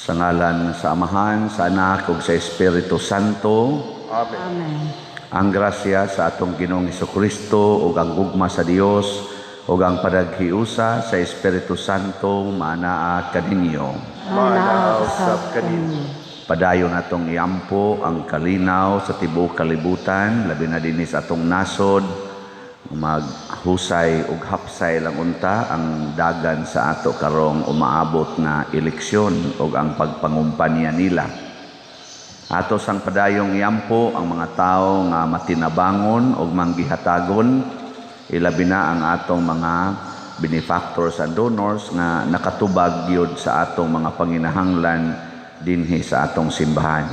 Sa ngalan sa Amahan, sa Anak, ug sa Espiritu Santo. Amen. Ang grasya sa atong Ginoong Hesukristo ug ang gugma sa Dios ug ang padaghiusa sa Espiritu Santo maanaa kaninyo. Manaw usab kaninyo. Padayon atong iampo ang kalinaw sa tibuok kalibutan, labi na dinhi sa atong nasod, maghusay ug hapsay lang unta ang dagan sa ato karong umaabot na eleksyon ug ang pagpangumpanya nila. Ato sang padayong iampo ang mga tao nga matinabangon ug manggihatagon, ilabi na ang atong mga benefactors and donors nga nakatubag gyud sa atong mga panginahanglan dinhi sa atong simbahan.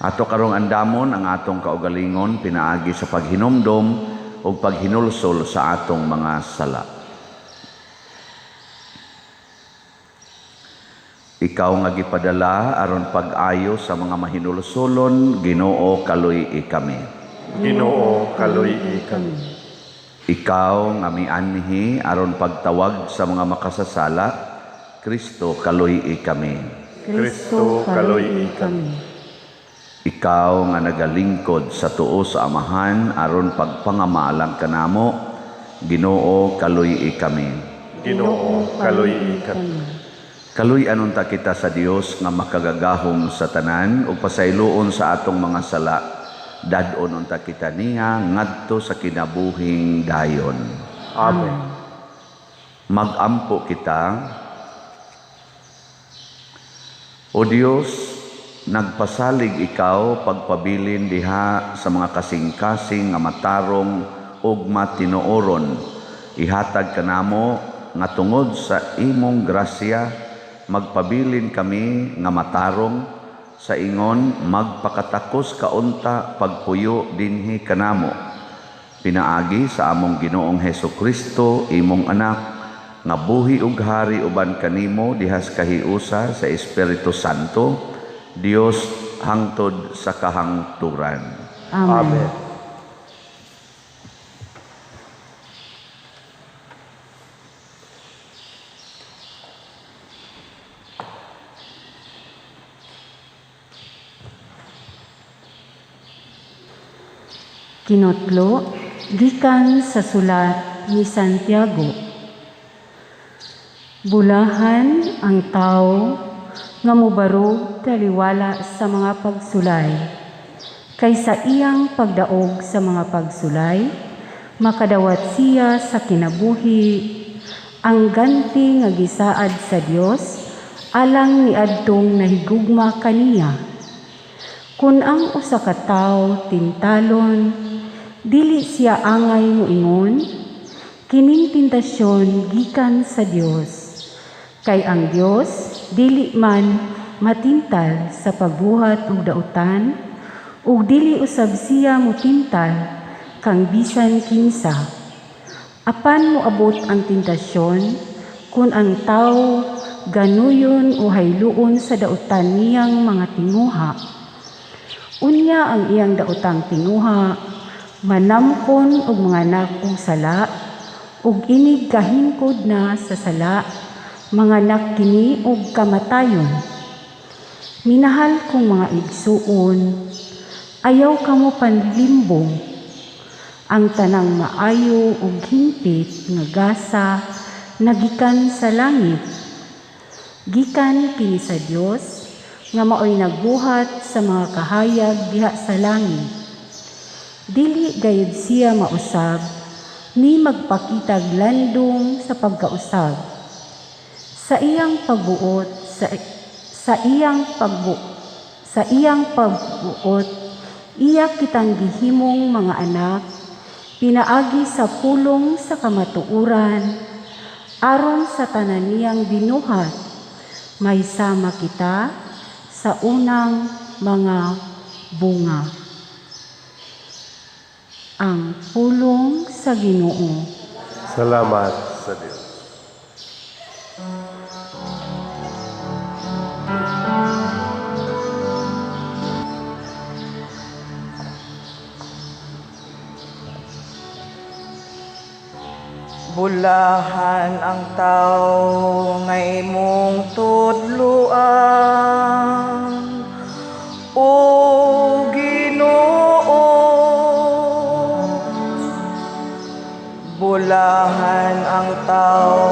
Ato karong andamon ang atong kaugalingon pinaagi sa paghinumdom o paghinulsol sa atong mga sala. Ikaw nga gipadala aron pag-ayo sa mga mahinulsolon, Ginoo kaluy-i kami. Ginoo kaluy-i kami. Ikaw nga mianhi aron pagtawag sa mga makasasala, Kristo kaluy-i kami. Kristo kaluy-i kami. Ikaw nga nagalingkod sa tuo sa Amahan aron pagpangamalang kanamo, Ginoo kaluy-i kami. Ginoo kaluy-i kami. Kaluy-anon ta kita sa Dios nga makagagahom sa tanan ug pasayloon sa atong mga sala. Dadon unta kita niya ngadto sa kinabuhing dayon. Amen. Magampo kita. O Dios, nagpasalig ikaw pagpabilin diha sa mga kasing-kasing nga matarong ug matinooron. Ihatag kanamo nga tungod sa imong grasya magpabilin kami nga matarong sa ingon magpakatakos kaunta pagpuyo dinhi kanamo. Pinaagi sa among Ginoong Hesukristo imong anak nga buhi ug hari uban kanimo dihas kahiusa sa Espiritu Santo, Dios hangtod sa kahangturan. Amen. Kinotlo, gikan sa sulat ni Santiago. Bulahan ang tao nga mobarog taliwala sa mga pagsulay, kaysa iyang pagdaog sa mga pagsulay, makadawat siya sa kinabuhi, ang ganti nga gisaad sa Dios, alang ni adtong nahigugma kaniya. Kun ang usa ka tawo tintalon, dili siya angay moingon, kining tentasyon gikan sa Dios. Kay ang Dios dili man matintal sa pagbuhat ug dautan, ug dili usab siya motintal kang bisan kinsa. Apan moabot ang tentasyon kun ang tawo ganuyon o hayluon sa dautan niyang mga tinguha. Unya ang iyang daotang tinguha manamkon og mga anak og sala, ug inig kahingkod na sa sala, mga anak kini og kamatayon. Minahal kong mga igsuon, ayaw kamo panlimbong. Ang tanang maayo ug hingpit nga gasa nagikan sa langit. Gikan kini sa Dios nga maoy nagbuhat sa mga kahayag diha sa langit. Dili gayud siya mausab, ni magpakitag landong sa pagkausab. Sa iyang pagbuot, sa iyang pagbuot, iya kitang gihimong mga anak, pinaagi sa pulong sa kamatuuran, aron sa tanan niyang binuhat, may sama kita sa unang mga bunga. Ang pulong sa Ginoo. Salamat sa Dios. Bulahan ang tao nga imong tudloan, Bulahan ang tao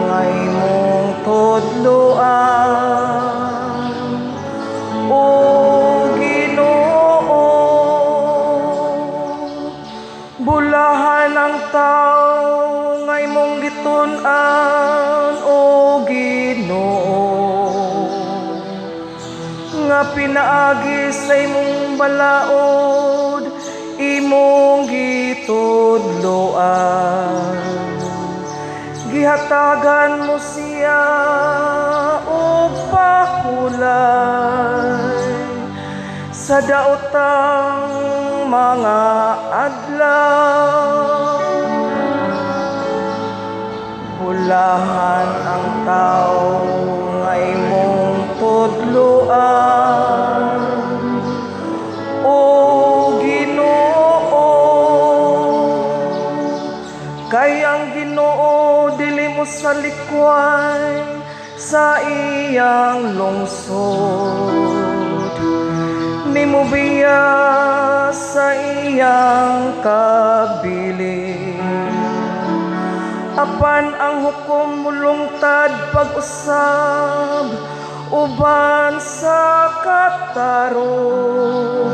nga imong tudloan, O Ginoo. Bulahan ang tao nga imong gitun-an, O Ginoo, nga pinaagi sa imong balaod, imong gitudloan. Gihatagan mo siya og pakulay sa daotang mga adlaw. Bulahan ang tao nga imong tudloan, O Ginoo. Kay ang Ginoo dili mo salikway sa iyang lungsod, nimo biya sa iyang kabilin. Apan ang hukom mulungtad pag-usab uban sa katarong,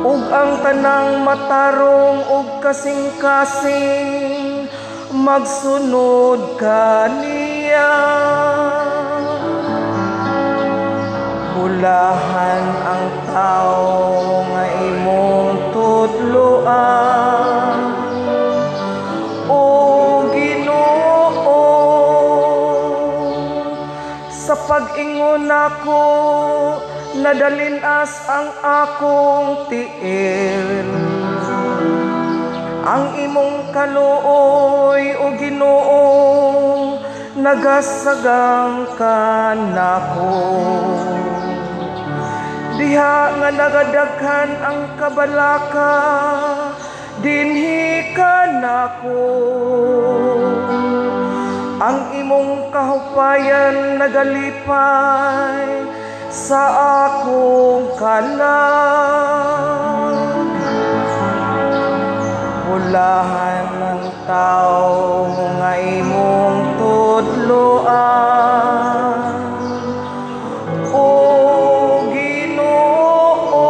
ug ang tanang matarong ug kasing-kasing magsunod kaniya. Bulahan ang tao nga imong tudloan, O Ginoo. Sa pag-ingon ako, nadalinas ang akong tiil. Ang imong kaluoy, O Ginoo, nagasagang kanako. Diha nga nagadaghan ang kabalaka, dinhi kanako. Ang imong kahupayan nagalipay sa akong kalag. Bulahan ng tao nga imong tudloan, O Ginoo.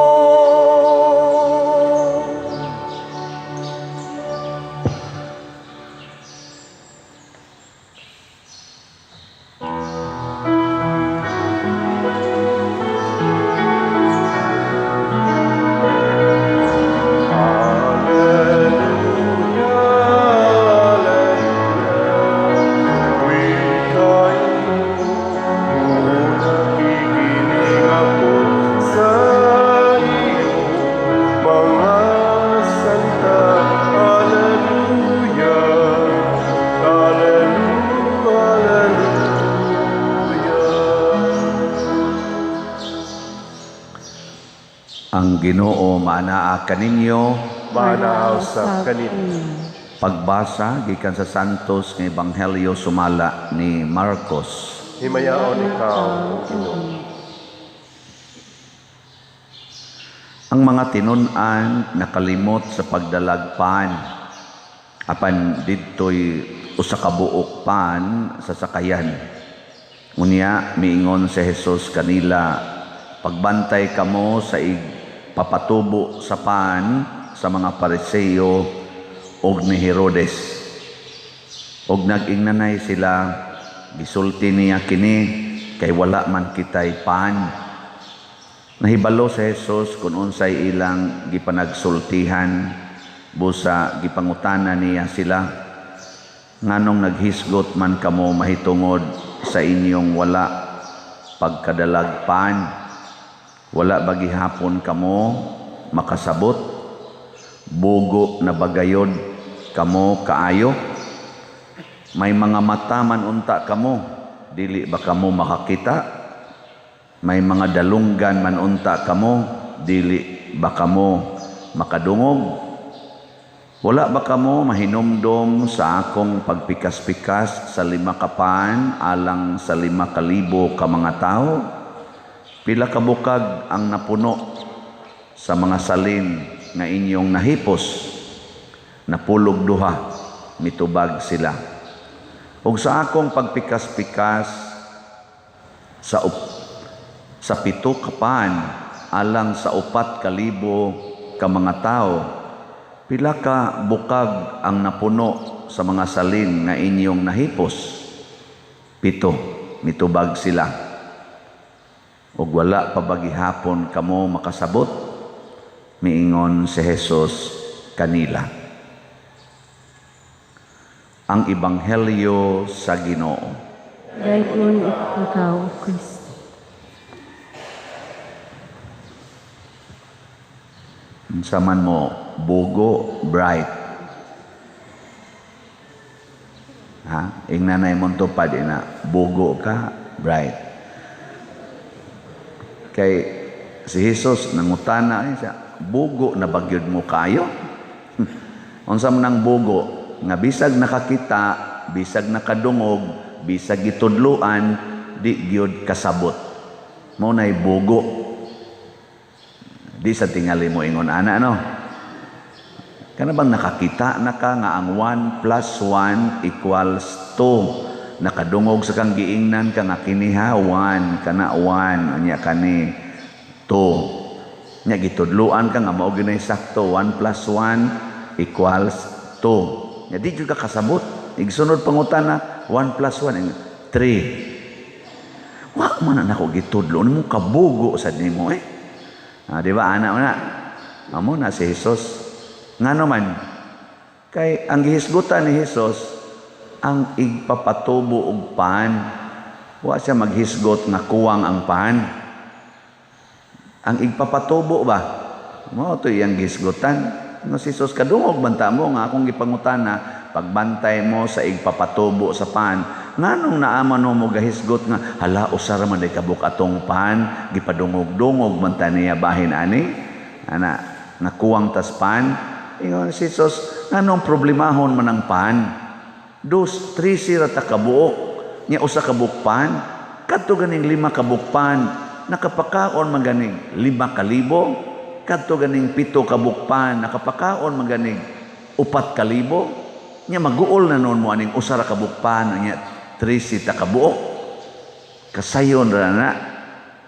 Ang Ginoo maanaa kaninyo. Manaaw sa kanino. Pagbasa gikan sa Santos nga Ebanghelyo sumala ni Marcos. Himayaon ikaw, Ginoo. Ang mga tinun-an nakalimot sa pagdalagpan, apan didtoy usa ka buok pan sa sakayan. Unya miingon si Jesus kanila, pagbantay kamo sa papatubo sa pan sa mga Pariseo og ni Herodes. Og nag-ingnanay sila, gisulti niya kini kay wala man kitay pan. Nahibalo sa Jesus kung unsay ilang gipanagsultihan, busa gipangutana niya sila, nganong naghisgot man kamo mahitungod sa inyong wala pagkadalag pan? Wala ba gihapon kamo makasabot? Bugo na bagayod kamo kaayo? May mga mata man unta kamo, dili ba kamo makakita? May mga dalunggan man unta kamo, dili ba kamo makadungog? Wala ba kamo mahinumdom sa akong pagpikas-pikas sa 5 kapan alang sa 5,000 ka mga tao? Pila ka bukag ang napuno sa mga salin nga inyong nahipos, napulog duha. mitubag sila. Ug sa akong pagpikas-pikas sa 7 ka paan alang sa 4,000 ka mga tao, pila ka bukag ang napuno sa mga salin nga inyong nahipos? 7, mitubag sila. Ug wala pa ba gihapon kamo makasabot? Miingon si Jesus kanila. Ang Ebanghelyo sa Ginoo. Dayon ikaw, Kristo. Saman mo, bugo, bright. Ha? Ing nanay mong tupad na, bugo ka, bright. Kay si Jesus nangutana siya, bugo na bagyod mo kayo? Unsa man ang bugo nga bisag nakakita, bisag nakadungog, bisag gitudluan, di gyud kasabot. Mao nay bugo. Di sa tingali mo ingon ana no. Kana bang nakakita na ka nga ang 1 + 1 = 2. Nakadungog sa kang giingnan ka nga kiniha 1 kana 1 anya kani 2. Nya gitudluan ka nga mao gyud sakto 1 + 1 = 2. Nya di jud ka kasabot. Igsunod pangutana 1 + 1 3. Wa man nako gitudlo mo kabugo sad nimo di ba anak na? Amo na si Jesus. Ngano man kay ang gihisgutan ni Jesus ang igpapatubo og pan. Wa siya maghisgot nga kuwang ang pan. Ang igpapatubo ba? Mao to iyang gihisgutan. No si Jesus kadungog banta mo nga akong gipangutana pagbantay mo sa igpapatubo sa pan. Nganong naaman mo gahisgot nga hala usar man day kabuk atong pan gipadungog-dungog man ta niya bahin ani ana nakuwang tas pan. Ingon si Jesus nganong problemahon man ang pan? 2, 3 sira ta kabuok nya usa ka bukpan kadto ganing 5 ka bukpan nakapakaon man ganing 5,000 kadto ganing 7 ka bukpan nakapakaon man ganing 4,000 nya maguol na noon mo aning usa ra ka bukpan nya 3 sita kabuok kasayon ra na.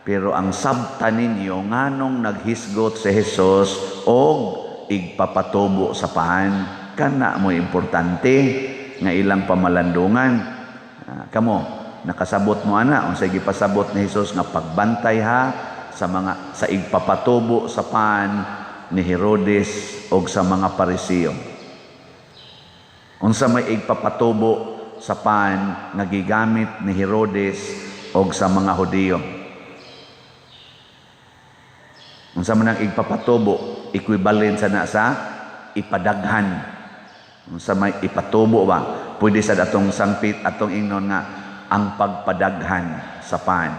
Pero ang sabta ninyo nganong naghisgot si Jesus og igpapatubo sa paan kana mo importante nga ilang pamalandungan. Kamo nakasabot mo ana unsay gipasabot ni Jesus nga pagbantay ha sa igpapatubo sa paan ni Herodes og sa mga Pariseo. Unsa may igpapatubo sa paan nga gigamit ni Herodes og sa mga Hudiyo. Unsa man ang igpapatubo, equivalent sa ipadaghan. Unsa may ipatubo ba? Pwede sa atong sangpit atong ingnon nga ang pagpadaghan sa paan.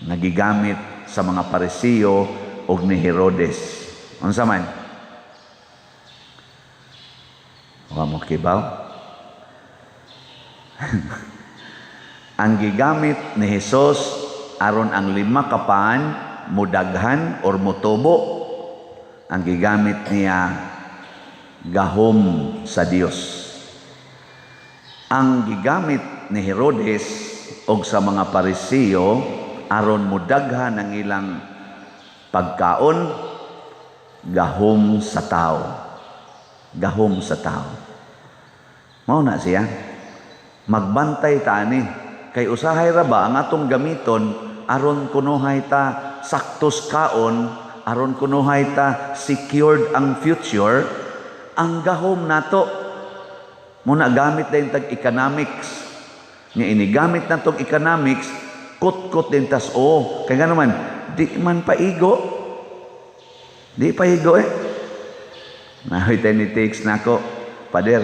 Nagigamit sa mga Pariseo og ni Herodes. Unsa man? Wa mo kibaw? Ang gigamit ni Jesus aron ang 5 ka paan mudaghan or mutubo, ang gigamit niya gahom sa Dios. Ang gigamit ni Herodes og sa mga Pariseo aron mudaghan ang ilang pagkaon gahom sa tao. Gahom sa tao. Mao na siya. Magbantay ta ani kay usahay ra ba ang atong gamiton aron kunuhay ta saktos kaon, aron kunuhay ta secured ang future. Ang gahom nato muna gamit din tag economics nga inigamit natong economics kot-kot din tas kay ngano man di man paigo nahoy tayo ni takes nako pader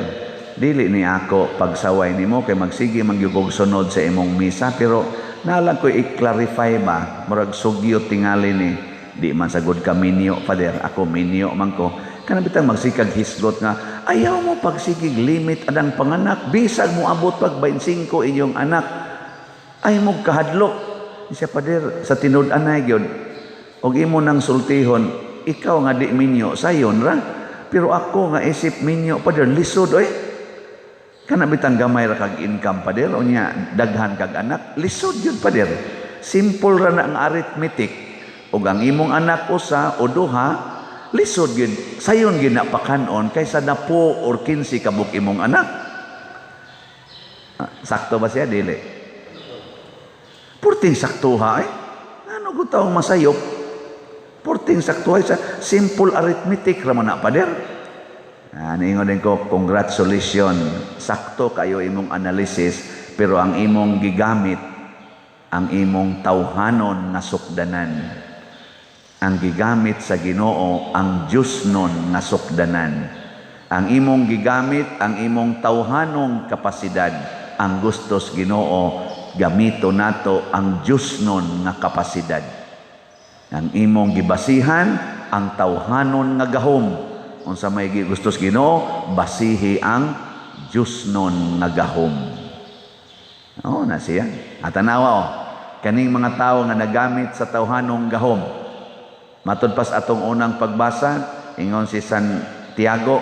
dili ni ako pagsaway nimo kay magsige magyugog sunod sa imong misa pero nalang ko i-clarify ba murag sugyo tingali ni di man sagod ka minyo pader ako minyo man ko kana bitang magsikag hisgot nga ayaw mo pagsigig limit adang panganak bisag mo abot pag 25 inyong anak ay mo kahadlok siya pader sa tinud-anay gyud og imo nang sultihon ikaw nga di minyo sayon ra Pero ako nga isip minyo, pader, lisod, oy. Kana bitang gamay ra kag income, pader, o niya, daghan kag anak, lisod yun, pader. Simple ra na ang arithmetic. O ang imong anak usa o duha, lisod yun. Sayon ginapakanon, kaysa na po or 15 kabuk imong anak. Sakto ba siya? Dili. Purting saktuha, eh. Ano ko taong masayop? Purting saktuhay sa simple arithmetic raman na pader. Niingon din ko, congratulations. Sakto kayo imong analysis, pero ang imong gigamit, ang imong tawhanon nga sukdanan. Ang gigamit sa Ginoo, ang Diyos nun nga sukdanan. Ang imong gigamit, ang imong tawhanong kapasidad, ang gustos Ginoo, gamito nato ang Diyos nun nga kapasidad. Ang imong gibasihan, ang tawhanon nga gahom. Unsa may gustos Ginoo, basihi ang Diyos nun nga gahom. Oo na siya. At tanawa, kaning mga tao nga nagamit sa tawhanong gahom. Matod pas atong unang pagbasa, ingon si Santiago,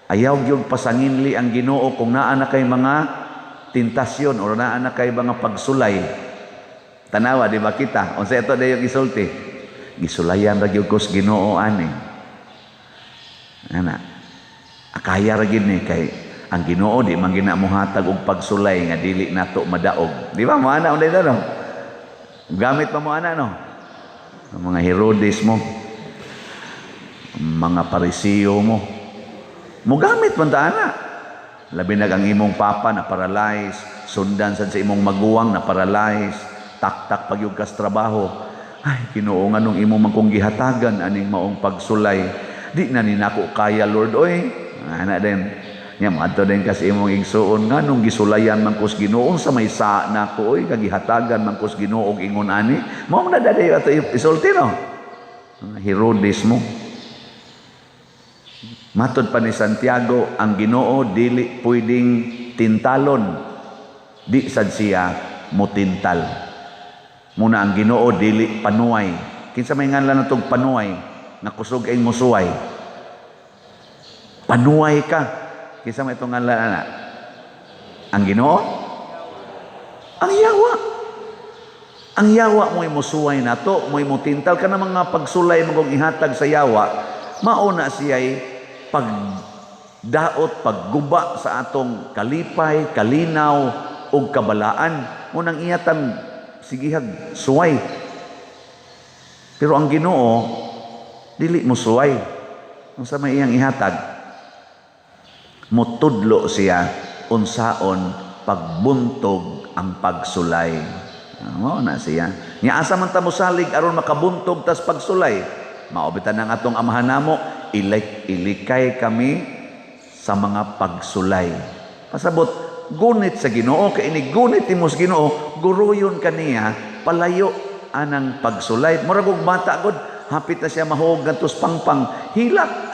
ayaw gyud pasanginli ang Ginoo kung naa na kay mga tentasyon o naa na kay mga pagsulay. Tanawa, di ba kita? Unsa ito dayon gisulti? Gisulayan ra gyud ko sa Ginoo ani. Ana. Akaya ra gyud ni kay ang Ginoo di man ginamuhatag og pagsulay nga dili nato madaog. Di ba mo ana unday no? Gamit pa mo ana no? Ang mga Herodes mo, mga Parisiyo mo, mugamit man ta ana. Labi na ang imong papa na paralyze, sundan sa imong maguwang na paralyze, tak-tak pagyug kas trabaho. Ay, Ginoo nga nung imong mangkong gihatagan aning maong pagsulay. Di na ninako kaya, Lord, oy. Ana din. Nya madto din kas imong igsuon nga nung gisulayan man kus Ginoo sa may saa nako oy kagihatagan man kus Ginoo og ingon ani. Mao na daday ato isulti no. Herodes mo. Matod pa ni Santiago, ang Ginoo dili pwedeng tintalon. Di sad siya motintal. Muna ang Ginoo dili panuay. Kinsa may nganlan natong panuay nga kusog ay musuway. Panuay ka. Kinsa may itong nganlan ana? Ang Ginoo? Ang yawa. Ang yawa mo musuway nato, mo motintal ka na mga pagsulay mo kung ihatag sa yawa. Mauna siya'y pagdaot, pagguba sa atong kalipay, kalinaw, o kabalaan. Munang iyatang sigihag suway. Pero ang Ginoo, dili mo suway. Kung sa may iyang ihatag, mutudlo siya, unsaon, pagbuntog ang pagsulay. Oo na siya. Nya asa man ta mosalig aron makabuntog tas pagsulay. Maobitan ng atong amahan namo, ilikay kami sa mga pagsulay. Pasabot, gunit sa Ginoo, kay ini gunit ni mos Ginoo, guruyon kaniya, palayo anang pagsulay. Murag og bata gud, hapit na siya mahog ngadtos pangpang, hilak.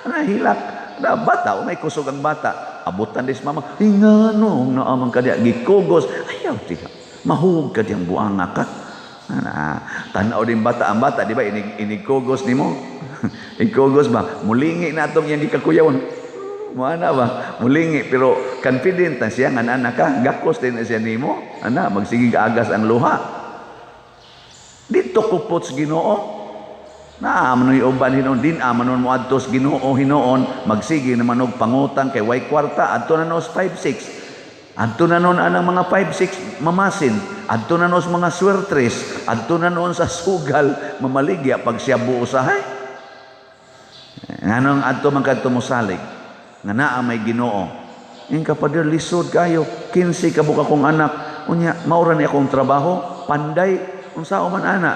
Hilak. Na bata, may kusog ang bata. Abutan dis mama, ingano naamang kadiya gikugos. Ayaw tiha. Mahug ka diyang buanga ka. Tanaw din bata ang bata, di ba? Inikugos ni mo. Ikugos ba? Mulingi na itong yung gikakuyawan. Muana ba? Mulingi. Pero confident na siya, nga anak ka, gakos din na siya ni mo. Magsigig agas ang luha. Dito kupot sa Ginoo. Amanon yung uban hinoon din, amanon mo adtos Ginoo hinoon, magsige naman og pangutang kay way kwarta, adto na nos 5-6. Adto na noon anang mga 5-6 mamasin, adto na nos mga swertres, adto na noon sa sugal, mamaligya pag siya buo usahay. Nganong adto man kadto mosalig, nga naa may Ginoo. Ing kapader lisod kayo, 15 ka buka kong anak, unya maura ni akong trabaho, panday, unsa man ana.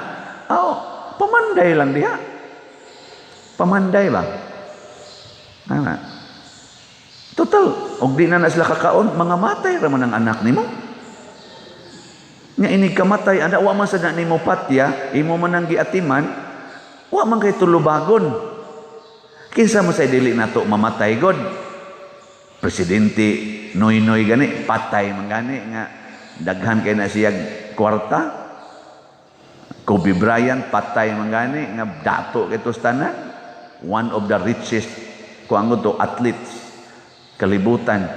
Pamanday lang diha. Pamanday ba? Total, og di na sila kakaon, mga matay ra man ang anak nimo. Nya inig kamatay, ana wa man sad na nimo patya, imo man ang giatiman, wa man kay tulubagon. Kinsa man say dili nato mamatay god? Presidente noy-noy gani, patay man gani nga daghan kay na siya kwarta. Kobe Bryant patay man gani nga dato kitos tanan. one of the richest kung ano to athletes kalibutan.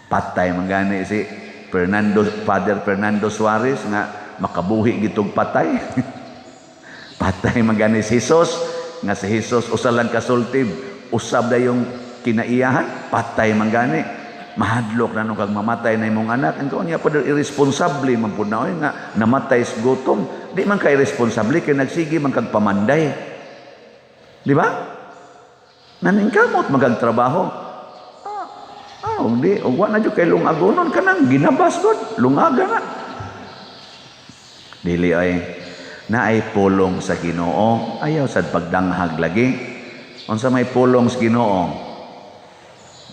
Patay man gani si Father Fernando Suarez nga makabuhi gitong patay. Patay man gani si Jesus nga si Jesus usa lang kasultib, usab na yung kinaiyahan, patay man gani. Mahadlok na nung kag mamatay na imong anak, and kung niya pa irresponsable man po na nga namatay sa gutom, di man ka irresponsable kay nagsigi man kag pamanday. Di ba? Naningkamot magagtrabaho. Di, wa na jud kay lungagonon kanang ginabas gud, lungaga na. Dili ay naay pulong sa Ginoo, ayaw sad pagdanghag lagi. Unsa may pulong sa Ginoo?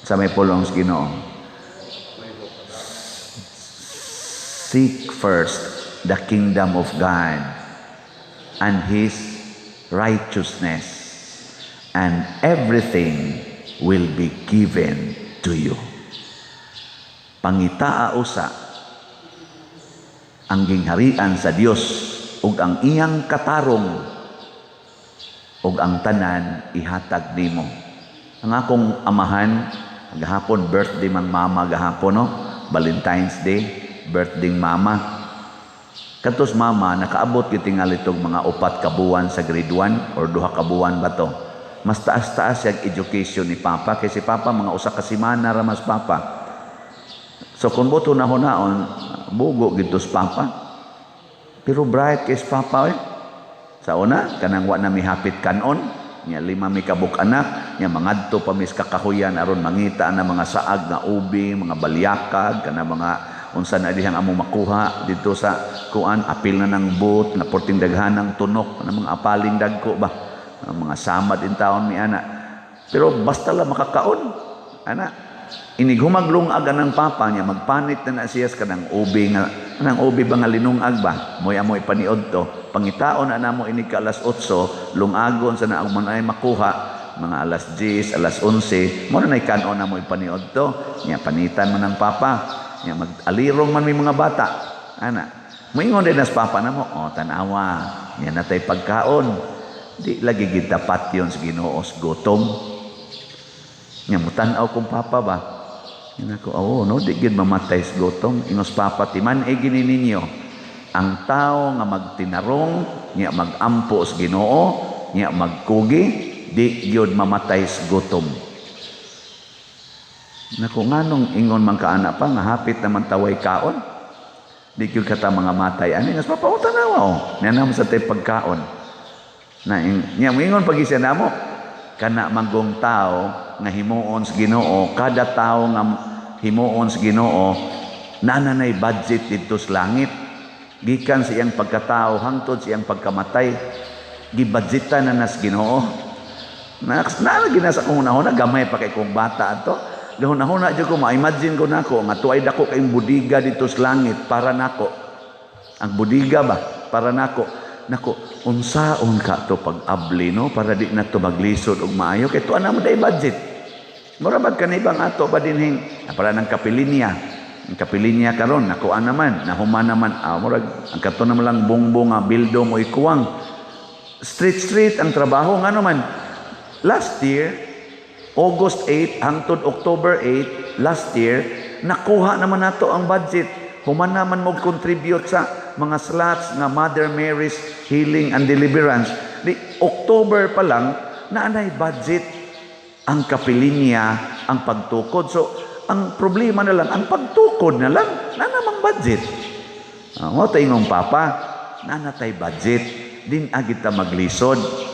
Sa may pulong sa Ginoo? Seek first the kingdom of God and His righteousness, and everything will be given to you. Pangitaa usa ang gingharian sa Dios ug ang iyang katarong ug ang tanan ihatag nimo. Ang akong amahan gahapon birthday man mama gahapon no, Valentine's Day. Birthday mama. Katos mama, nakaabot yung tingali itong mga 4 kabuwan sa grade 1 or 2 kabuwan ba to. Mas taas-taas yung education ni Papa. Kasi Papa, mga usa ka semana ramas Papa. So kung buto na hunaon, bugo gitos Papa. Pero bright kay Papa Sa una, kanang wa na mi hapit kanon. Nya 5 mi kabuk anak. Nya mangadto pa mis kakahuyan aron mangita na mga saag nga ubi, mga balyakag, kana mga unsa na dihang amo makuha dito sa kuan apil na ng boot na porting daghanang tunok na mga apaling dagko ba mga samad in taon mi ana, pero basta la makakaon ana inighumaglong aga ng Papa niya magpanit na siya kanang ubi nga kanang ubi ba nga linungag ba moy amoy paniod to pangitaon ana mo ini ka alas 8 lungagon sa naag man ay makuha mga alas 10 alas 11 mo na kanon na moy paniod to niya panitan man ng Papa. Ya mag-alirong man may mga bata. Ana, moingon din as Papa na mo, tanawa, yan natay pagkaon. Di lagi gitapat yun sa Ginoo sa gutom. Yan mo tanaw kong Papa ba? Yan ako, no, di gid mamatay sa gutom. Ingos Papa, timan gini ninyo. Ang tao nga magtinarong, niya magampo sa Ginoo, niya magkugi, di gyud mamatay sa gutom. Naku nganong ingon man kaana pa nga hapit naman taway kaon. Di gyud kata mga matay ani ngas papawtanawa Nanam sa tay pagkaon. Na nya ingon pag isya namo kana manggong tao nga himuon sa Ginoo, kada tao nga himuon sa Ginoo nananay budget didto sa langit. Gikan sa iyang pagkatao hangtod sa iyang pagkamatay gibudgetan na nas Ginoo. Naalagi na sa kung una gamay pa kay kong bata ato. Gahuna-huna dyan ko, ma-imagine ko na ako, nga tuway dako kayong budiga dito sa langit para nako. Ang budiga ba? Para nako. Nako, unsaon ka to pag-abli, no? Para di na to maglisod o maayo. Kaya to na mo day budget. Murabag ka na ibang ato ba din para ng kapilinya. Ang kapilinya karon nakuha naman, nahuman naman. Murag, ang kato naman lang bongbong, bildo mo ikuwang. Street ang trabaho, nga naman. Last year, August 8 hangtod October 8 last year, nakuha naman nato ang budget. Human naman mo contribute sa mga slots nga Mother Mary's Healing and Deliverance. Di October pa lang, naanay budget ang kapilinya, ang pagtukod. So, ang problema na lang, ang pagtukod na lang, na namang budget. Mo tayo Papa, nanatay budget, din agita maglisod.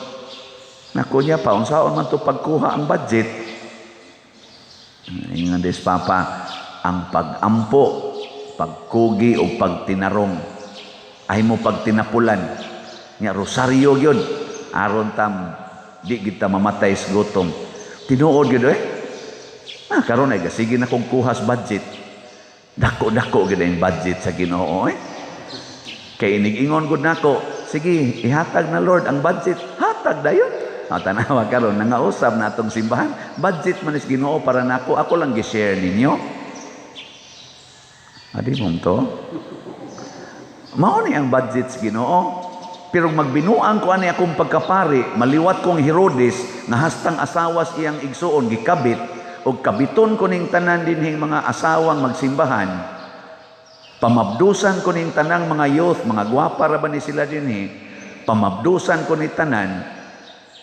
Naku niya pa, unsaon man to pagkuha ang budget. Ingon des Papa, ang pag-ampo, pagkugi o pagtinarong, ay mo pagtinapulan. Nga rosaryo yun, aron tam, di kita mamatay sa gutom. Tinuod yun karon ay sige na kong kuhas budget. Dako-dako yun ang budget sa Ginoo Kaya inig-ingon gud nako, sige, ihatag na Lord ang budget. Hatag na yun. Tanawa karon nangausap na atong simbahan, budget man is Ginoo para nako, ako lang gi-share ninyo. Adi mo to. Mao ni ang budget sa Ginoo. Pero magbinuang ko ani akong pagkapari, maliwat kong Herodes, nga hastang asawas iyang igsuon, gikabit, o kabiton ko ning tanan dinhing mga asawang magsimbahan, pamabdusan ko ning tanang mga youth, mga gwapa ra ba ni sila dinhi, pamabdusan ko ni tanan,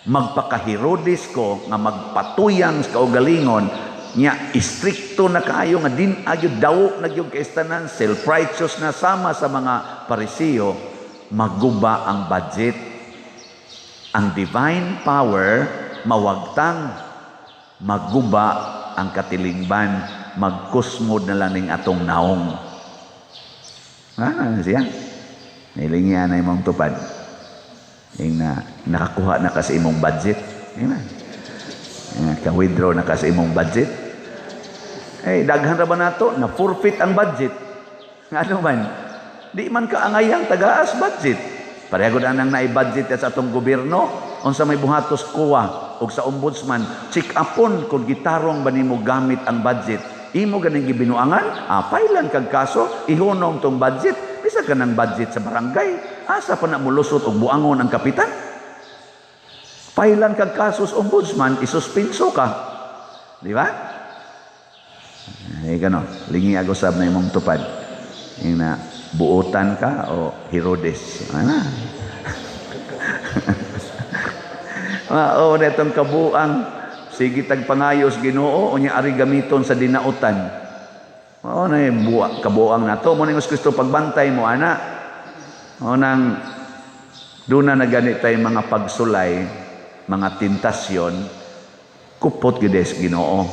magpaka-Herodes ko, nga magpatuyang sa kaugalingon, nya istrikto na kaayo nga din agyo daw nagyog kaistanan, self-righteous na sama sa mga Parisiyo, maguba ang budget. Ang divine power mawagtang, maguba ang katilingban, magkusmod na lang ning atong naong. Siya nilingya na imong tupad yung nakakuha na kasi imong budget, ka-withdraw na kasi imong budget. Daghan ra ba nato na forfeit ang budget? Ano man, di man kaangayang tagaas budget. Pareho na nang naibudget sa atong gobyerno, unsa may buhatos kuwa o sa ombudsman, check upon kung gitarong ba nimo gamit ang budget. Imo ganing gibinuangan, pailan kag kaso, ihunong tong budget, bisa ka ng budget sa barangay, asa pa na mulusot og buangon ang kapitan? Pailan kag kaso sa ombudsman, isuspenso ka. Di ba? Gano, lingi agosab na imong tupad. Yung na buotan ka o Herodes. O netong kabuang, sige tagpangayos Ginoo, unya ari gamiton sa dinautan. O na kabuang na to. Muna yung Kristo pagbantay mo, ana. O nang doon na naganit tayo mga pagsulay, mga tentasyon, kupot gides Ginoo.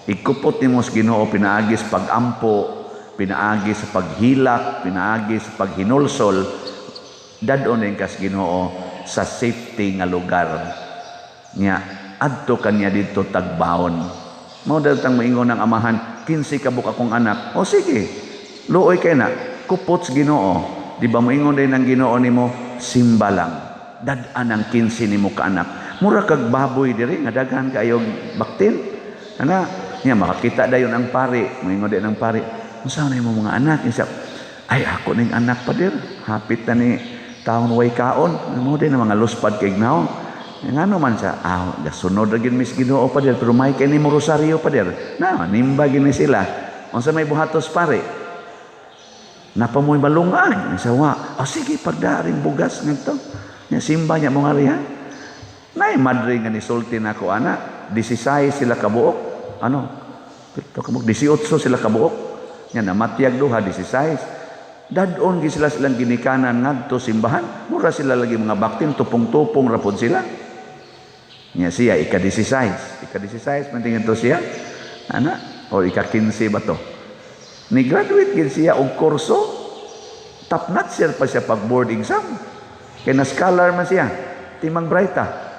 Ikupot ni mo sa Ginoo, pinaagis pagampo, pinaagis sa paghilak, pinaagis sa paghinulsol, dadon din kas Ginoo sa safety nga lugar. Nya, adto kanya dito tagbaon. Mao datang maingon ng amahan, 15 kabuk akong anak. O sige, luoy kay na, kupot sa Ginoo. Di ba maingon din ng Ginoo nimo, simba lang. Dadan ang 15 nimo ka anak. Mura kag baboy diri, nga daghan kayong baktin. Nya makakita dayon ang pari, moingon din ang pari. Unsa na imong mga anak? Isa, ay ako ning anak pa dir. Hapit na ni taon way kaon. Mo din mga luspad kay gnaw. Ngano man siya, gasunod ra gid mis Ginoo pa dir, pero may kay nimo rosaryo pa dir. Nimba gini sila. Unsa may buhatos pare? Napamoy balungan. Isa sige pagdaring bugas ngadto. Nya simba nya mo ngariha. Nay madre nga nisulti nako anak, 16 sila kabuok. 18 sila kabuok. Nya namatiyag duha 16. Dadon gi sila silang ginikanan ngadto simbahan. Mura sila lagi mga baktin, tupong-tupong rapod sila. Nya siya ika-16 man tingin to siya. O ika-15 ba to? Ni graduate gid siya og kurso. Top notch siya pa siya pag board exam. Kaya na scholar man siya. Timang brighta.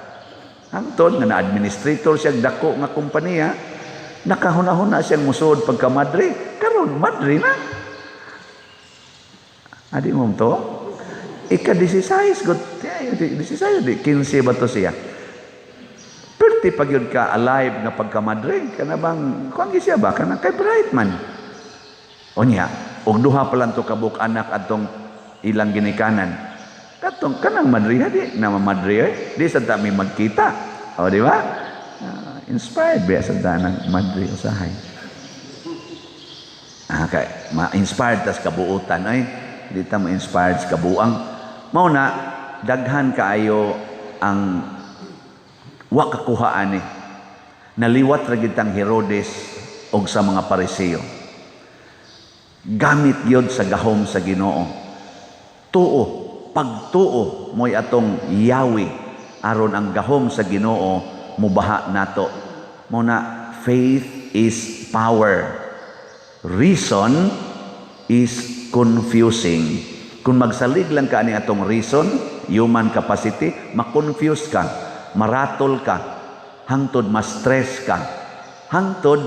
Hangtod nga na administrator siya dako nga kompanya. Nakahuna-huna siyang musod pagka Madre. Karon Madre na. Adi mo to? Ika-16 good. 16 15 ba to siya? Perti pag yun ka alive nga pagka Madre. Kana bang kuan siya ba kana kay bright man. Onya, og duha pa lang to kabuk anak atong ilang ginikanan. Katong kanang Madre di na Madre di sa dami magkita. O di ba? Inspired ba sa danang Madre usahay. Kay ma-inspired tas kabuutan ay di ta ma-inspired sa kabuang. Mao na daghan kaayo ang wa kakuhaan ni. Naliwat ra gid tang Herodes og sa mga Parisiyo. Gamit gyud sa gahom sa Ginoo. Tuo, pagtuo mo'y atong yawi aron ang gahom sa Ginoo mubaha nato. Muna, faith is power. Reason is confusing. Kung magsalig lang ka ni atong reason, human capacity, makonfuse ka, maratol ka, hangtod ma-stress ka, hangtod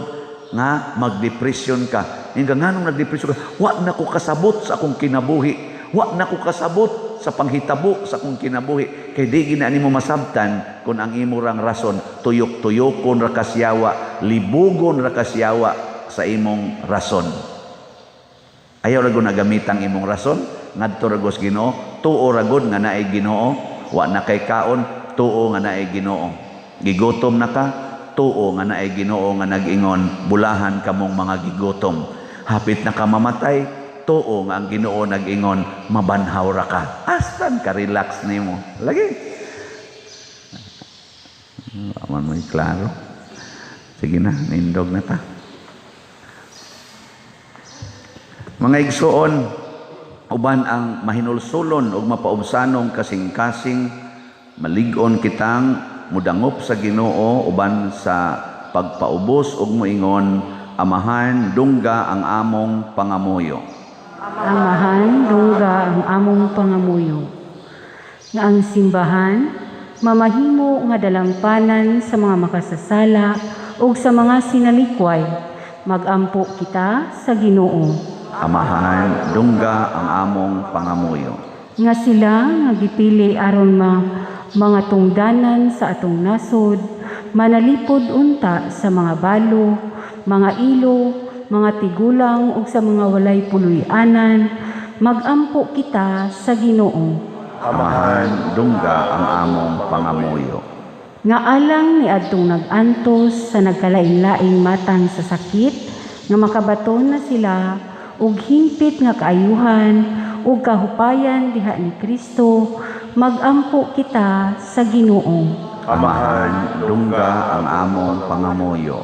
nga magdepresyon ka. Nga nganong nagdepresyon ka, wa na ko kasabot sa akong kinabuhi. Wa na ko kasabot sa panghitabo sa akong kinabuhi. Kay di gina nimo masabtan kung ang imong rason tuyok-tuyokon ra kasyawa, libugon ra kasyawa sa imong rason. Ayaw ra gyud nagamit ang imong rason ngadto ragos Ginoo, tuo ragod nga naay Ginoo, wa na kay kaon, tuo nga naay Ginoo. Gigutom na ka, tuo nga naay Ginoo nga nag-ingon, bulahan kamong mga gigutom. Hapit na ka mamatay, tuo nga ang Ginoo nag-ingon, mabanhaw ra ka. Astan ka relax nimo. Lagi. Aman mo klaro. Sige na, nindog na ta. Mga igsuon, uban ang mahinulsulon ug mapaubsanong kasing-kasing, malig-on kitang mudangop sa Ginoo uban sa pagpaubos ug moingon, amahan dungga ang among pangamuyo. Amahan, dungga ang among pangamuyo. Nga ang simbahan, mamahimo nga dalampanan sa mga makasasala ug sa mga sinalikway, magampo kita sa Ginoo. Amahan dungga ang among pangamuyo. Nga sila nga gipili aron mga tungdanan sa atong nasod, manalipod unta sa mga balo, mga ilo, mga tigulang ug sa mga walay puloy-anan, magampo kita sa Ginoo. Amahan dungga ang among pangamuyo. Nga alang ni adtong nag-antos sa nagkalain-laing matang sa sakit, nga makabaton na sila ug himpit nga kaayuhan ug kahupayan diha ni Kristo, magampo kita sa Ginoo. Amahan dungga ang among pangamuyo.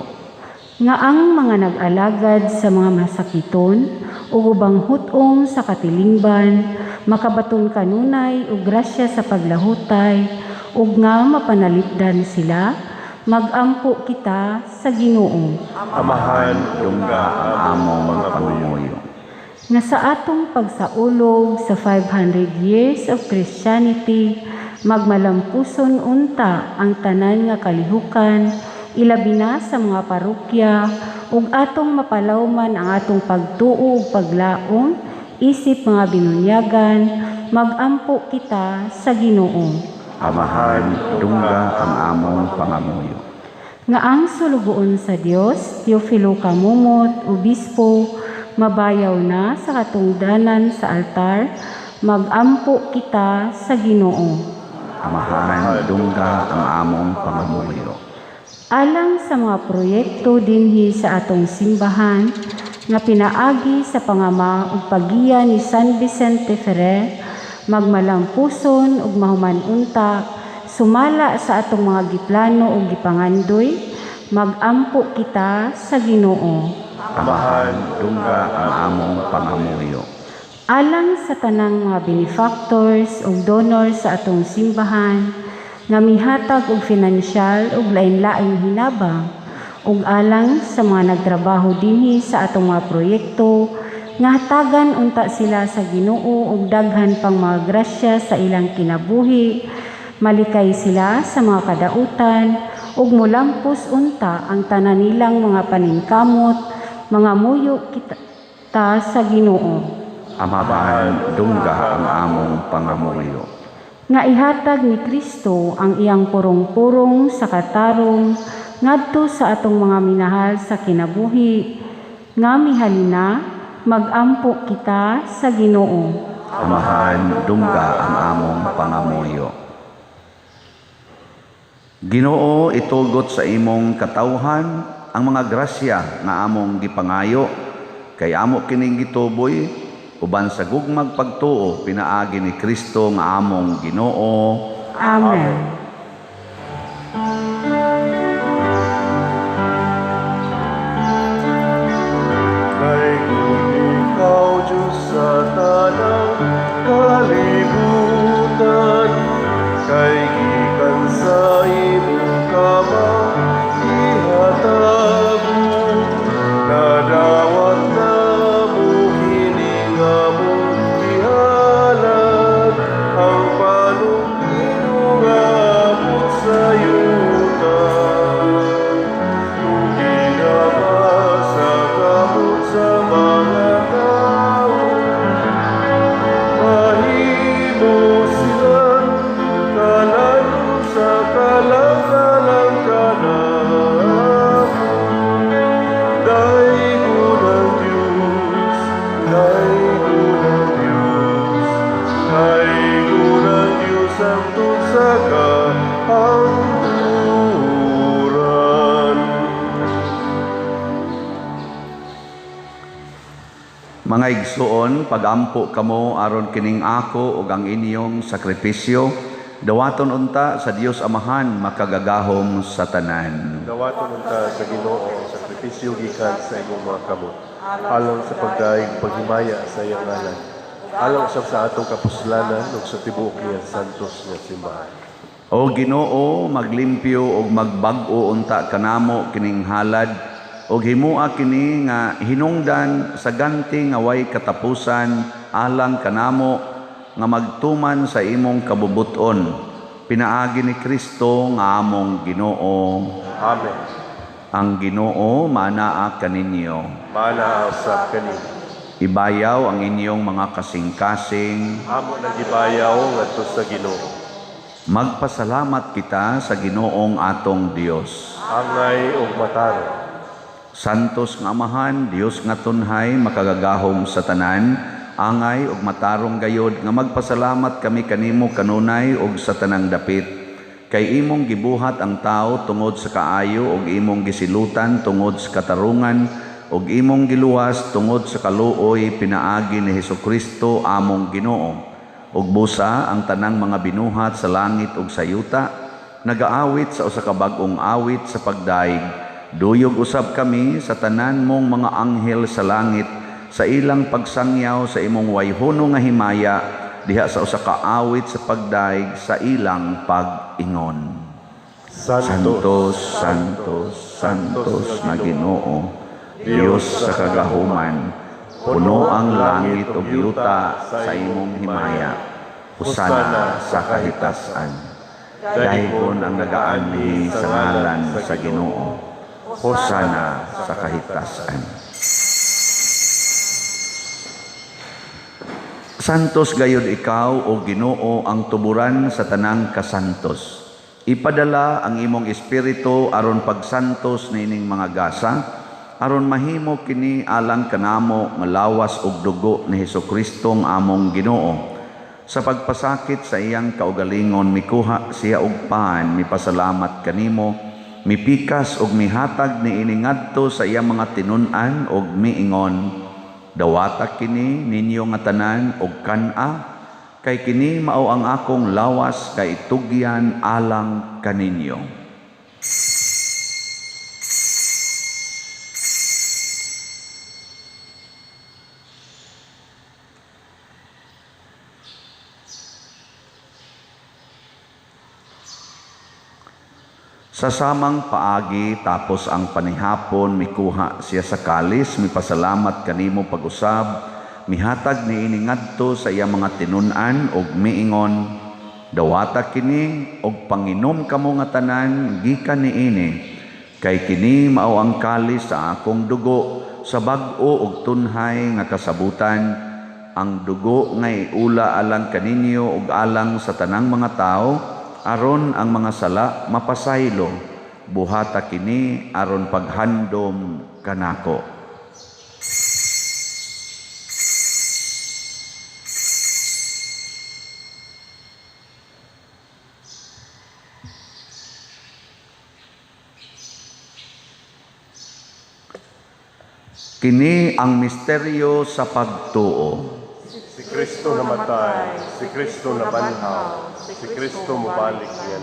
Nga ang mga nag-alagad sa mga masakiton ug ubang hutong sa katilingban, makabaton kanunay ug grasya sa paglahutay ug nga mapanalipdan sila, magampo kita sa Ginoo. Amahan Dungga ang among pangamuyo. Nga sa atong pagsaulog sa 500 years of Christianity, magmalampuson unta ang tanan nga kalihukan, ilabi na sa mga parokya, ug atong mapalawman ang atong pagtuo ug paglaom, isip mga binunyagan, magampo kita sa Ginoo. Amahan dungga ang among pangamuyo. Nga ang sulugoon sa Dios, Teofilo Kamumot, Obispo, mabayaw na sa katungdanan sa altar, magampo kita sa Ginoo. Amahan dungga ang among pangamuyo. Alang sa mga proyekto dinhi sa atong simbahan, nga pinaagi sa pangama ug pagiya ni San Vicente Ferrer, magmalampuson ug mahuman unta, sumala sa atong mga giplano ug gipangandoy, magampo kita sa Ginoo. Amahan dungga ang among pangamuyo. Alang sa tanang mga benefactors ug donors sa atong simbahan, nga mihatag og finansyal ug lain-laing hinabang, ug alang sa mga nagtrabaho dinhi sa atong mga proyekto, nga hatagan unta sila sa Ginoo ug daghan pang mga grasya sa ilang kinabuhi, malikay sila sa mga kadautan, ug mulampos unta ang tanan nilang mga paningkamot, mga muyo kita sa Ginoo. Amahan dungga ang among pangamuyo. Nga ihatag ni Kristo ang iyang purong-purong sa katarong ngadto sa atong mga minahal sa kinabuhi, nga mihalina, magampo kita sa Ginoo. Amahan dungga ang among pangamuyo. Ginoo, itugot sa imong katawhan ang mga grasya nga among gipangayo, kay amo kining gituboy uban sa gugmag pagtuo pinaagi ni Kristo nga among Ginoo. Amen. kay ikaw Diyos sa tanang kalibutan, kay gikan sa imong kamang ihatag mo, nadawat na mo hining among ihalad, ang panungkinugan kagahangguran. Mga igsuon, pagampo kamo aron kining ako ug ang inyong sakripisyo, dawaton unta sa Dios Amahan makagagahom sa tanan. Dawaton unta sa Ginoo ang sakripisyo gikan sa imong mga kamot, alang sa pagdaig paghimaya sa iyang ngalan, alang usab sa atong kapuslanan ug sa tibuok niya santos nga simbahan. O Ginoo, maglimpyo ug magbag-o unta kanamo kining halad, ug himua kini nga hinungdan sa ganti nga way katapusan alang kanamo nga magtuman sa imong kabubuton. Pinaagi ni Kristo nga among Ginoo. Amen. Ang Ginoo manaa kaninyo. Mana usab kani. Ibayaw ang inyong mga kasing-kasing. Amo nagibayaw ngadto sa Ginoo. Magpasalamat kita sa Ginoong atong Dios. Angay ug mataro. Santos nga Amahan, Dios nga tunhay, makagagahom sa tanan, angay ug matarong gayod nga magpasalamat kami kanimo kanunay ug sa tanang dapit. Kay imong gibuhat ang tao tungod sa kaayo ug imong gisilutan tungod sa katarungan ug imong giluwas tungod sa kaluoy pinaagi ni Hesukristo among Ginoo. Ug busa ang tanang mga binuhat sa langit ug sa yuta, nagaawit sa usa ka bag-ong awit sa pagdaig. Duyog usab kami sa tanan mong mga anghel sa langit sa ilang pagsangyaw sa imong wayhono nga himaya diha sa usa ka awit sa pagdaig sa ilang pag-ingon. Santos, Santos, Santos na Ginoo, Dios sa kagahuman, puno ang langit ug yuta sa imong himaya. Husana sa kahitasan. Dayon ang nagaanhi sa ngalan sa Ginoo. Hosana sa kahitasan. Santos gayud ikaw o Ginoo ang tuburan sa tanang kasantos. Ipadala ang imong espiritu aron pagsantos nining mga gasa, aron mahimo kini alang kanamo nga lawas ug dugo ni Hesukristo ang among Ginoo. Sa pagpasakit sa iyang kaugalingon mikuha siya og paan, mipasalamat kanimo, mipikas ug mihatag ni iningadto sa iyang mga tinun-an ug miingon, dawata kini ninyo nga tanan og kan-a, kay kini mao ang akong lawas kay tugyan alang kaninyo. Sa samang paagi tapos ang panihapon mikuha siya sa kalis, mipasalamat kanimo pag-usab, mihatag ni iningadto sa iyang mga tinun-an ug miingon, dawata kini og panginom kamo nga tanan gikan niini, kay kini mao ang kalis sa akong dugo sa bag-o ug tunhay nga kasabutan, ang dugo nga iula alang kaninyo ug alang sa tanang mga tao, aron ang mga sala mapasaylo, buhata kini aron paghandom kanako. Kini ang misteryo sa pagtuo. Si Kristo namatay, si Kristo nabanhaw, si Kristo mubalik yan.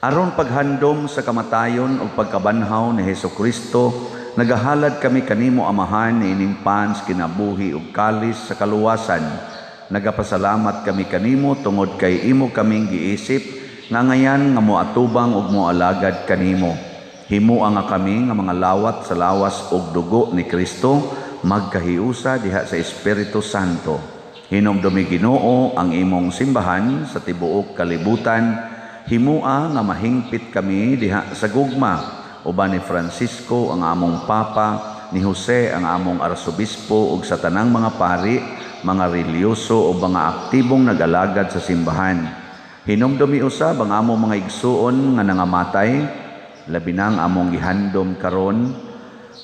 Aron paghandom sa kamatayon o pagkabanhaw ni Hesukristo, nagahalad kami kanimo Amahan ni ining pans kinabuhi ug kalis sa kaluwasan. Nagapasalamat kami kanimo tungod kay imo kaming giisip nga ngayan nga moatubang ug moalagad kanimo. Himuang nga kami nga mga lawat sa lawas ug dugo ni Kristo magkahiusa diha sa Espiritu Santo. Hinumdumi Ginoo ang imong simbahan sa tibuok kalibutan. Himua nga mahingpit kami diha sa gugma uban ni Francisco ang among papa, ni Jose ang among arsobispo ug sa tanang mga pari, mga relyoso o mga aktibong nag-alagad sa simbahan. Hinumdumi usab ang among mga igsuon nga nangamatay, labi nang among gihandom karon.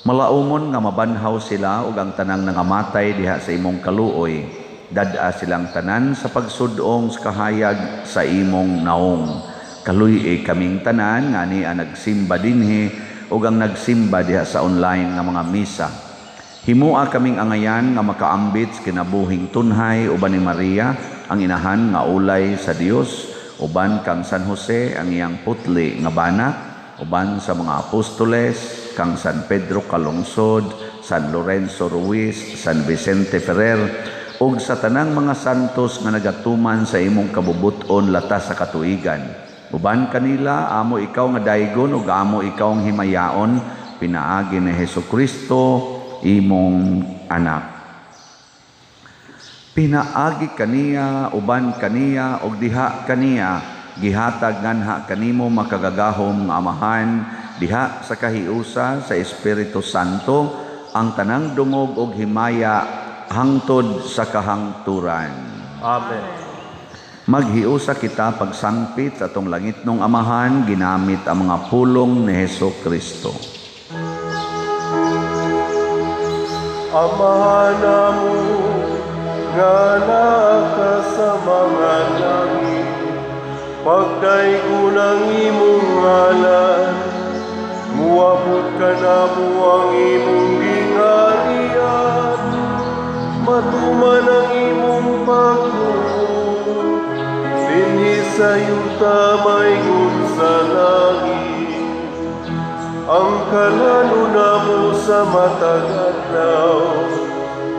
Malaumon nga mabanhaw sila ug ang tanang nangamatay diha sa imong kaluoy. Dada silang tanan sa pagsudong sa kahayag sa imong naong. Kaluy kaming tanan nga ni nagsimba dinhi ug ang nagsimba diha sa online nga mga misa. Himua kaming angayan nga makaambit sa kinabuhing tunhay uban ni Maria, ang inahan nga ulay sa Dios, uban kang San Jose ang iyang putli nga bana, uban sa mga apostoles, kang San Pedro Calungsod, San Lorenzo Ruiz, San Vicente Ferrer, ug sa tanang mga santos nga nagatuman sa imong kabubuton latas sa katuigan. Uban kanila, amo ikaw nga daygon ug amo ikaw ang himayaon, pinaagi ni Hesukristo, imong anak. Pinaagi kaniya, uban kaniya, ug diha kaniya, gihatag nganha kanimo makagagahom nga amahan, diha sa kahiusa sa Espiritu Santo, ang tanang dungog ug himaya, hangtod sa kahangturan. Amen. Maghiusa kita pagsangpit sa atong langitnong amahan ginamit ang mga pulong ni Hesukristo. Amahan namo nga naa ka sa mga langit, pagdaygon ang imong ngalan, muabot ka namo ang imong gingharian, matuman ang imong pagtuo, dinhi sa yuta maygon sa langit. Ang kalano namo sa matag adlaw,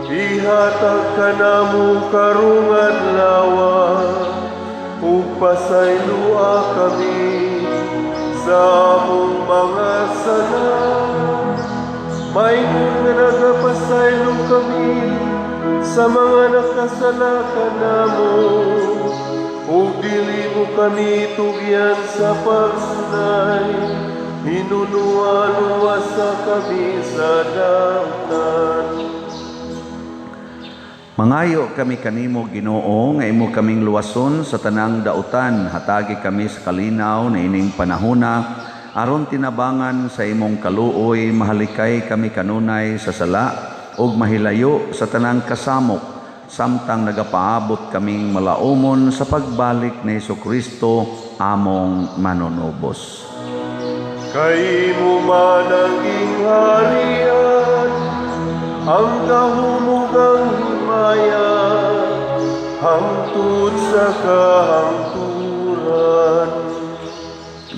ihatag ka namo karong adlaw, ug pasaylua kami sa among mga sala. Maygon nga nagapasaylo kami sa mga nakasala ka namo, ug dili mo kami tugyan sa pagsunay, hinunua-luwasa kami sa dautan. Mangayo kami kanimo Ginoo nga imo kaming luwason sa tanang dautan, hatagi kami sa kalinaw na ining panahona, aron tinabangan sa imong kaluoy, mahalikay kami kanunay sa sala, ug mahilayo sa tanang kasamok, samtang nagapaabot kaming malaumon sa pagbalik ni Hesukristo, among manunubos. Kay mo man ang gingharian, ang kahumugang himaya, hangtod sa kahangturan.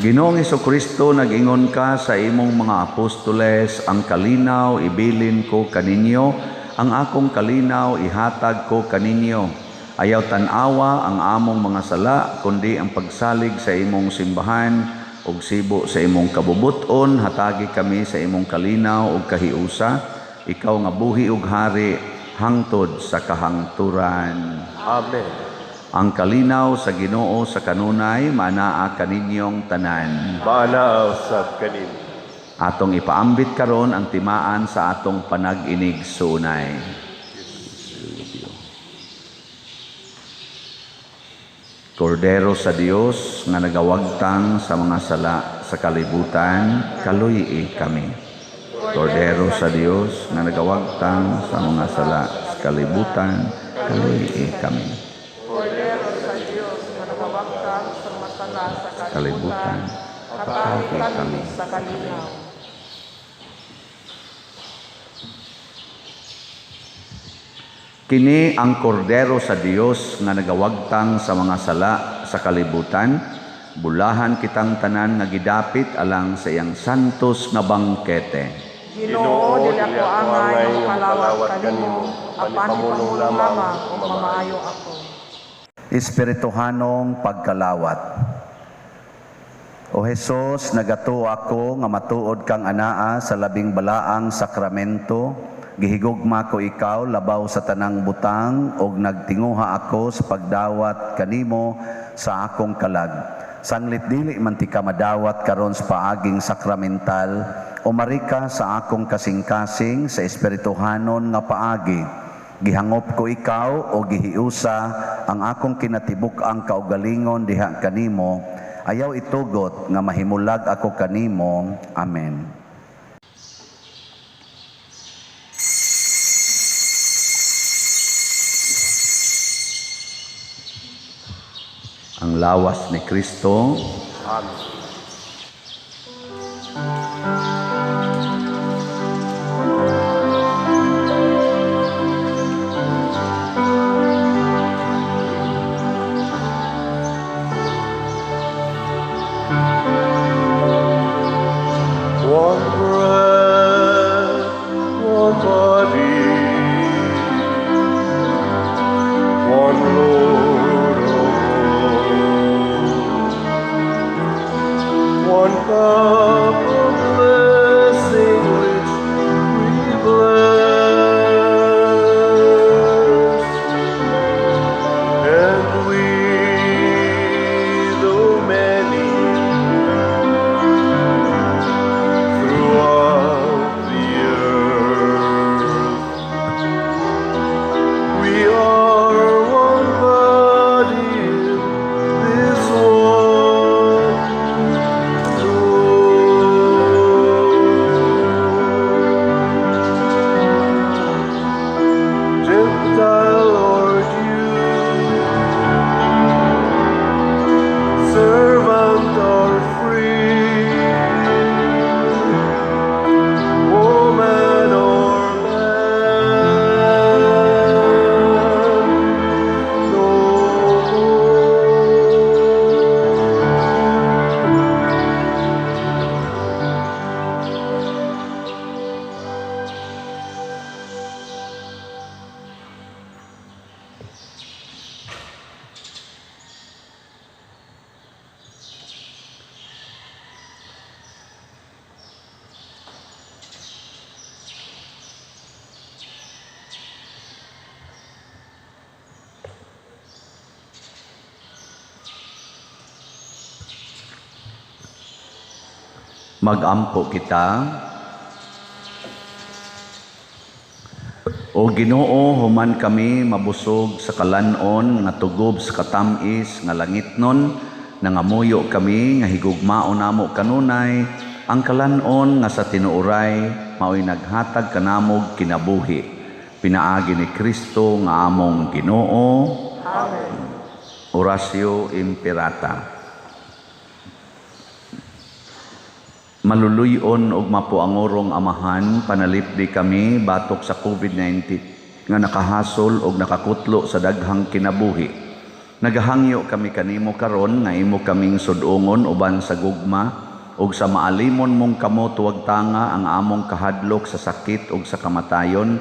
Ginoong Hesukristo, nag-ingon ka sa imong mga apostoles, ang kalinaw ibilin ko kaninyo, ang akong kalinaw ihatag ko kaninyo. Ayaw tanawa ang among mga sala, kundi ang pagsalig sa imong simbahan, ug sibo sa imong kabubuton, hatagi kami sa imong kalinaw ug kahiusa, ikaw nga buhi ug hari, hangtod sa kahangturan. Amen. Ang kalinaw sa Ginoo sa kanunay, manaa kaninyong tanan. Maanaaw sa kanin. Atong ipaambit karon ang timaan sa atong panag-inig sunay. Kordero sa Dios nga nagawagtang sa mga sala sa kalibutan, kaluyi kami. Kordero sa Dios nga nagawagtang sa mga sala sa kalibutan, kaluyi kami. Kordero sa Diyos na nagawagtang sa mga sala sa Kalibutan, hatagi kami sa kalinaw. Kini ang kordero sa Dios nga nagawagtang sa mga sala sa kalibutan, bulahan kitang tanan nga gidapit alang sa iyang santos nga bangkete. Ginoo, dili ako angay ng palawat kanimo, apan ipamulong lamang kung mamaayo ako. Espirituhanong pagkalawat. O Jesus, nagato ako nga matuod kang anaa sa labing balaang sakramento, gihigugma ko ikaw labaw sa tanang butang, og nagtinguha ako sa pagdawat kanimo sa akong kalag. Sanglit dili man ti ka madawat karon sa paaging sakramental, o marika sa akong kasing-kasing sa espirituhanon nga paagi. Gihangop ko ikaw o gihiusa ang akong kinatibuk-ang kaugalingon diha kanimo, ayaw itugot nga mahimulag ako kanimo. Amen. ang lawas ni Kristo, Amen. One breath, one body, one Lord of all, one cup of blessing which we bless, and we, though many, throughout the earth, we are one body in this one Lord. Gentile or Jew, servant or free, woman or man, no Mag-ampo kita. O Ginoo, human kami mabusog sa kalanon nga tugob sa katamis nga langitnon, nangamuyo kami nga higugmaon namo kanunay, ang kalanon nga sa tinuuray mao'y naghatag kanamog kinabuhi. Pinaagi ni Kristo nga among Ginoo. Amen. Oratio Imperata. Maluluyon og mapuangorong amahan, panalipdi kami batok sa COVID-19 nga nakahasol og nakakutlo sa daghang kinabuhi. Nagahangyo kami kanimo karon nga imo kaming sudungon uban sa gugma og sa maalimon mong kamo tuwag tanga ang among kahadlok sa sakit ug sa kamatayon,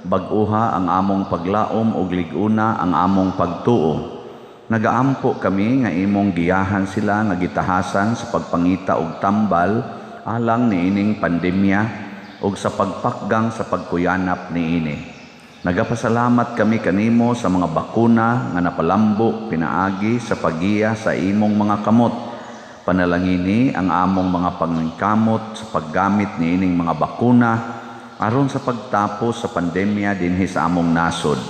bag-uha ang among paglaom ug liguna ang among pagtuo. Nagaampo kami nga imong giyahan sila nga gitahasan sa pagpangita og tambal alang niining pandemya ug sa pagpakgang sa pagkuyanap niini. Nagapasalamat kami kanimo sa mga bakuna nga napalambo pinaagi sa pagiya sa imong mga kamot. Panalangini ang among mga pangkamot sa paggamit niining mga bakuna aron sa pagtapos sa pandemya dinhi sa among nasod.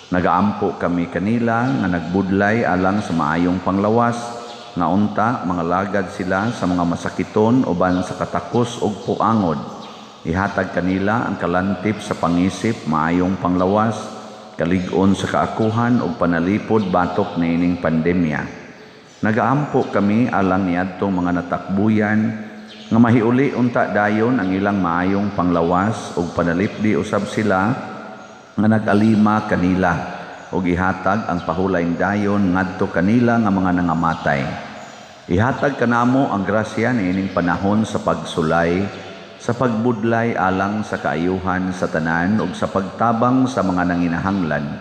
Nagaampo kami kanila nga nagbudlay alang sa maayong panglawas, nga unta mga lagad sila sa mga masakiton uban sa katakos ug puangod. Ihatag kanila ang kalantip sa pangisip, maayong panglawas, kalig-on sa kaakuhan ug panalipod batok niining pandemya. Nagaampo kami alang niadtong mga natakbuyan nga mahiuli unta dayon ang ilang maayong panglawas ug panalipdi usab sila nga nag-alima kanila ug ihatag ang pahulaing dayon ngadto kanila nga mga nangamatay. Ihatag kanamo ang grasya niining panahon sa pagsulay, sa pagbudlay alang sa kaayuhan sa tanan ug sa pagtabang sa mga nanginahanglan.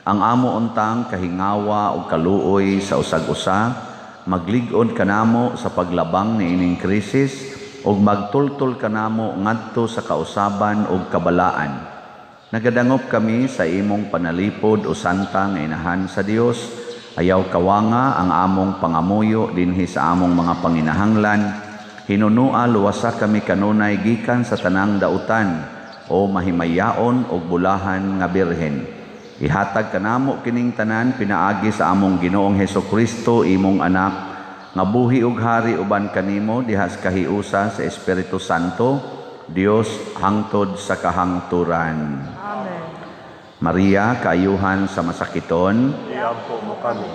Ang amo untang kahingawa ug kaluoy sa usag-usa, maglig-on kanamo sa paglabang niining krisis ug magtultol kanamo ngadto sa kausaban ug kabalaan. Nagadangop kami sa imong panalipod o santa nga inahan sa Dios. Ayaw kawanga ang among pangamuyo dinhi sa among mga panginahanglan. Hinunua luwasa kami kanunay gikan sa tanang dautan o mahimayaon og bulahan nga birhen. Ihatag kanamo kining tanan pinaagi sa among Ginoong Hesukristo imong anak nga buhi ug hari uban kanimo diha sa kahiusa sa Espiritu Santo, Dios hangtod sa kahangturan. Amen. Maria, kaayuhan sa masakiton, iampo mo kami.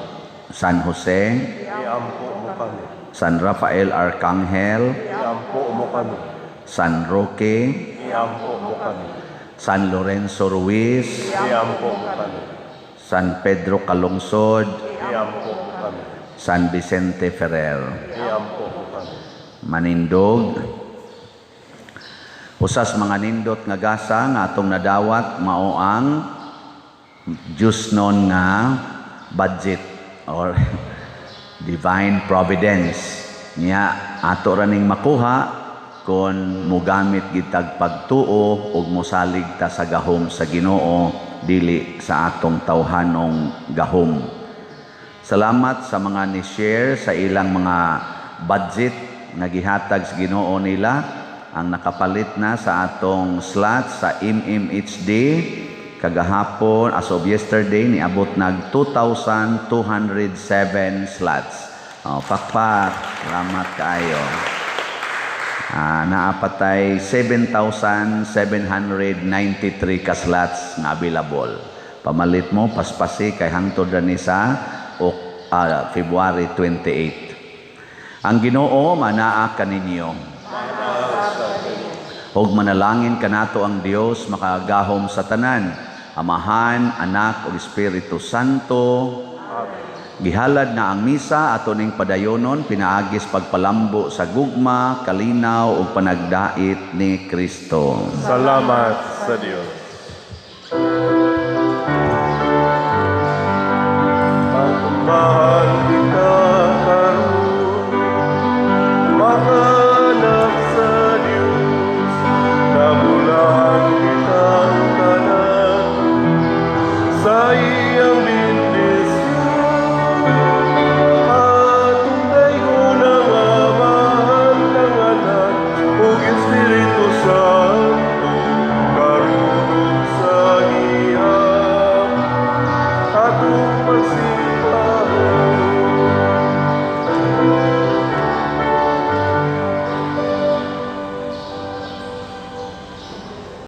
San Jose, Iampo mo kami. San Rafael Arcangel, Iampo mo kami. San Roque, Iampo mo kami. San Lorenzo Ruiz, Iampo mo kami. San Pedro Calungsod, Iampo mo kami. San Vicente Ferrer. Iampo mo kami. Manindog, usas mga nindot nga gasa nga atong nadawat mao ang Diyos nun nga budget or divine providence niya ato raning makuha kung mugamit gitag pagtuo ug mosalig ta sa gahom sa Ginoo dili sa atong tawhanong gahom. Salamat sa mga ni-share sa ilang mga budget nga gihatag sa Ginoo nila ang nakapalit na sa atong slots sa MMHD kagahapon as of yesterday niabot nag 2,207 slots. Pakpak, salamat kaayo. Naapatay 7,793 ka slots nga available. Pamalit mo paspasi kay hangtod ra ni sa February 28. Ang Ginoo manaa kaninyo. Ug manalangin kanato ang Dios makagahom sa tanan, Amahan, Anak ug Espiritu Santo. Gihalad na ang misa ato ning padayonon pinaagis pagpalambo sa gugma, kalinaw ug panagdait ni Kristo. Salamat sa Dios.